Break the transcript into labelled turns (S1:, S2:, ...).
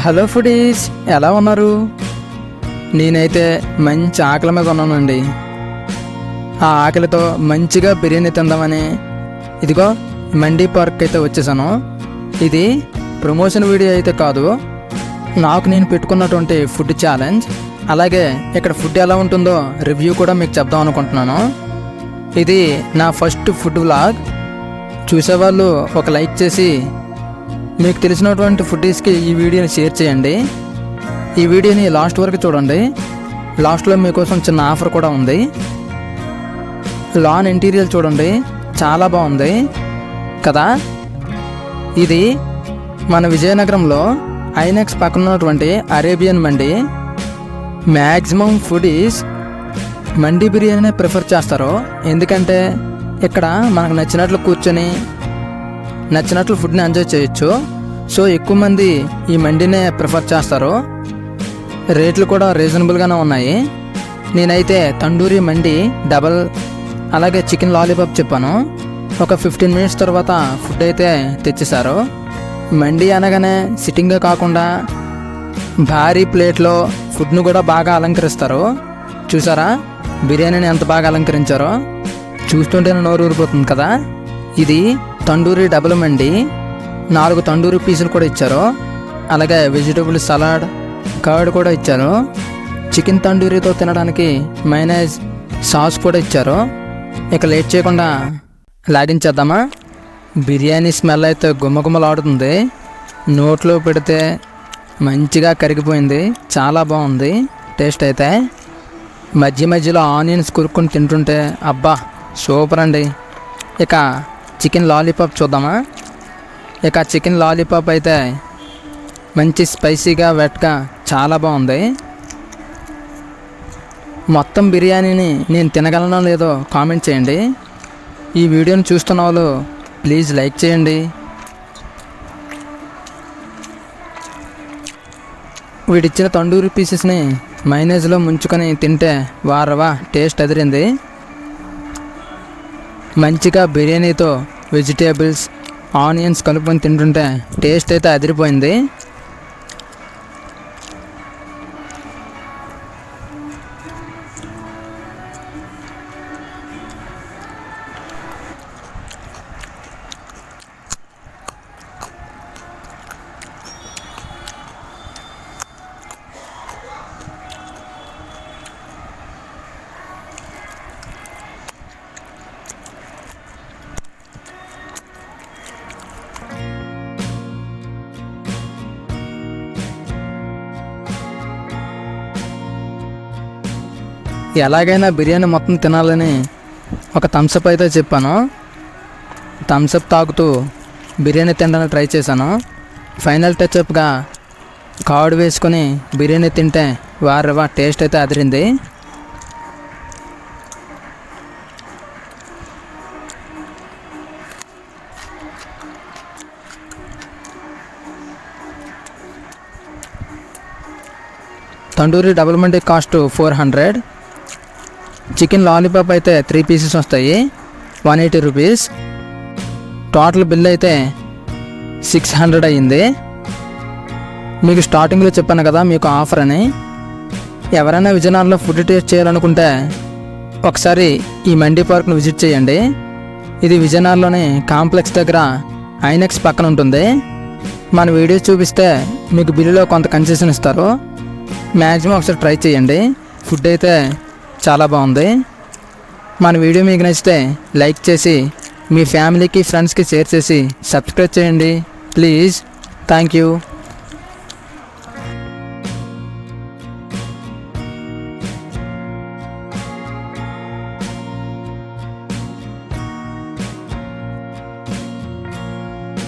S1: Hello foodies, ఎలా ఉన్నారు? నేనైతే మంచి ఆకలి మీద ఉన్నానండి. ఆ ఆకలితో మంచిగా బిర్యానీ తిందామని ఇదిగో మండీ పార్క్ అయితే వచ్చేసాను. ఇది ప్రమోషన్ వీడియో అయితే కాదు, నాకు నేను పెట్టుకున్నటువంటి ఫుడ్ ఛాలెంజ్. అలాగే ఇక్కడ ఫుడ్ ఎలా ఉంటుందో రివ్యూ కూడా మీకు చెప్దాం అనుకుంటున్నాను. ఇది నా ఫస్ట్ ఫుడ్ వ్లాగ్. చూసేవాళ్ళు ఒక లైక్ చేసి మీకు తెలిసినటువంటి ఫుడ్డీస్కి ఈ వీడియోని షేర్ చేయండి. ఈ వీడియోని లాస్ట్ వరకు చూడండి. లాస్ట్లో మీకోసం చిన్న ఆఫర్ కూడా ఉంది. లాన్ ఇంటీరియర్ చూడండి, చాలా బాగుంది కదా. ఇది మన విజయనగరంలో ఐనెక్స్ పక్కన ఉన్నటువంటి అరేబియన్ మండి. మ్యాక్సిమం ఫుడీస్ మండీ బిర్యానీనే ప్రిఫర్ చేస్తారు. ఎందుకంటే ఇక్కడ మనకు నచ్చినట్లు కూర్చొని నచ్చినట్లు ఫుడ్ని ఎంజాయ్ చేయొచ్చు. సో ఎక్కువ మంది ఈ మండీనే ప్రిఫర్ చేస్తారు. రేట్లు కూడా రీజనబుల్గానే ఉన్నాయి. నేనైతే తండూరి మండీ డబల్ అలాగే చికెన్ లాలీపాప్ చెప్పాను. ఒక 15 మినిట్స్ తర్వాత ఫుడ్ అయితే తెచ్చేశారు. మండీ అనగానే సిట్టింగే కాకుండా భారీ ప్లేట్లో ఫుడ్ను కూడా బాగా అలంకరిస్తారు. చూసారా బిర్యానీని ఎంత బాగా అలంకరించారో, చూస్తుంటేనే నోరు ఊరిపోతుంది కదా. ఇది తండూరి డబుల్ మండి, 4 తండూరి పీసులు కూడా ఇచ్చారు. అలాగే వెజిటబుల్ సలాడ్, కర్డ్ కూడా ఇచ్చారు. చికెన్ తండూరితో తినడానికి మైనస్ సాస్ కూడా ఇచ్చారు. ఇక లేట్ చేయకుండా లాగించేద్దామా. బిర్యానీ స్మెల్ అయితే గుమ్మగుమ్మలాడుతుంది. నోట్లో పెడితే మంచిగా కరిగిపోయింది. చాలా బాగుంది టేస్ట్ అయితే. మధ్య మధ్యలో ఆనియన్స్ కురుక్కొని తింటుంటే అబ్బా సూపర్ అండి. ఇక చికెన్ లాలీపాప్ చూద్దామా. ఇక చికెన్ లాలీపాప్ అయితే మంచి స్పైసీగా వెట్గా చాలా బాగుంది. మొత్తం బిర్యానీని నేను తినగలనో లేదో కామెంట్ చేయండి. ఈ వీడియోని చూస్తున్న వాళ్ళు ప్లీజ్ లైక్ చేయండి. వీడిచ్చిన తండూరి పీసెస్ని మైనేజ్లో ముంచుకొని తింటే వారవా టేస్ట్ అదిరింది. మంచిగా బిర్యానీతో వెజిటేబుల్స్ ఆనియన్స్ కలుపుకొని తింటుంటే టేస్ట్ అయితే అదిరిపోయింది. ఎలాగైనా బిర్యానీ మొత్తం తినాలని ఒక థమ్స్అప్ అయితే చెప్పాను. థమ్స్అప్ తాగుతూ బిర్యానీ తినడానికి ట్రై చేశాను. ఫైనల్ టచ్అప్గా కర్డ్ వేసుకొని బిర్యానీ తింటే వారవా టేస్ట్ అయితే అదిరింది. Tandoori double mandi cost 400. Chicken lollipop అయితే 3 పీసెస్ వస్తాయి, 180 రూపీస్. టోటల్ బిల్ అయితే 600 అయ్యింది. మీకు స్టార్టింగ్లో చెప్పాను కదా మీకు ఆఫర్ అని. ఎవరైనా విజయనగరంలో ఫుడ్ టేస్ట్ చేయాలనుకుంటే ఒకసారి ఈ మండీ పార్క్ను విజిట్ చేయండి. ఇది విజయనగరంలోని కాంప్లెక్స్ దగ్గర ఐనెక్స్ పక్కన ఉంటుంది. మన వీడియోస్ చూపిస్తే మీకు బిల్లులో కొంత కన్సెషన్ ఇస్తారు. మ్యాక్సిమం ఒకసారి ట్రై చేయండి. ఫుడ్ అయితే చాలా బాగుంది. మన వీడియో మీకు నచ్చితే లైక్ చేసి మీ ఫ్యామిలీకి ఫ్రెండ్స్కి షేర్ చేసి సబ్స్క్రైబ్ చేయండి ప్లీజ్. Thank you.